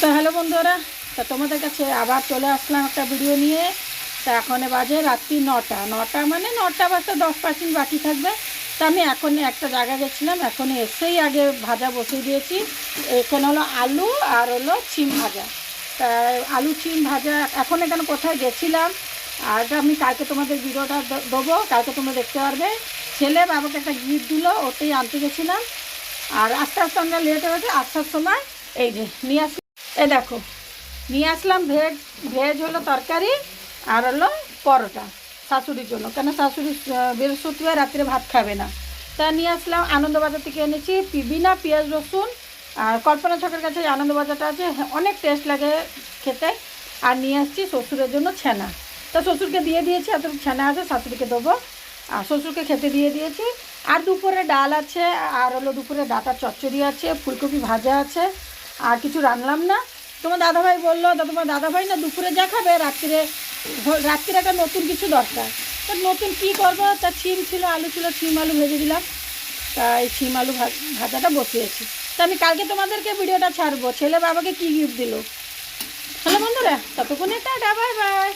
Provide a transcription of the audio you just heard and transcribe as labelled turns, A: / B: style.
A: তো হ্যালো বন্ধুরা, তা তোমাদের কাছে আবার চলে আসলাম একটা ভিডিও নিয়ে। তা এখন বাজে রাত্রি 9টা মানে 9টা বাজতে 10% বাকি থাকবে। তা আমি এখন একটা জায়গায় গেছিলাম, এখন এসেই আগে ভাজা বসিয়ে দিয়েছি। এখানে হলো আলু আর হলো শিম ভাজা। তা আলু শিম ভাজা এখন এখানে কোথায় গেছিলাম আর আমি কালকে তোমাদের ভিডিওটা দেবো, কালকে তোমরা দেখতে পারবে। ছেলে বাবাকে একটা গিফট দিল, ওটাই আনতে গেছিলাম। আর আস্তে আস্তে আমরা লেট হয়েছে, আসার সময় এই যে নিয়ে আসলাম। দেখো নিয়ে আসলাম ভেজ ভেজ হলো তরকারি আর হলো পরোটা শাশুড়ির জন্য, কেন শাশুড়ি বৃহস্পতিবার রাত্রে ভাত খাবে না। তা নিয়ে আসলাম, আনন্দবাজার থেকে এনেছি বিনা পেঁয়াজ রসুন। আর কল্পনা ছকের কাছে আনন্দবাজারটা আছে, অনেক টেস্ট লাগে খেতে। আর নিয়ে আসছি শ্বশুরের জন্য ছানা। তা শ্বশুরকে দিয়ে দিয়েছি, এত ছানা আছে শাশুড়িকে দেবো। আর শ্বশুরকে খেতে দিয়ে দিয়েছি। আর দুপুরে ডাল আছে, আর হলো দুপুরে ডাঁটার চচ্চড়ি আছে, ফুলকপি ভাজা আছে। আর কিছু রান্নাম না। তোমার দাদাভাই বললো, তোমার দাদাভাই না দুপুরে যা খাবে রাত্রিরে, রাত্রিরে একটা নতুন কিছু দরকার। তো নতুন কী করবো, তা শিম ছিল, আলু ছিল, শিম আলু ভেজে দিলাম। তা এই শিম আলু ভাজাটা বসিয়েছি। তা আমি কালকে তোমাদেরকে ভিডিওটা ছাড়বো ছেলে বাবাকে কী গিফট দিল। হ্যালো বন্ধুরা, ততক্ষণে টাটা, বাই বাই।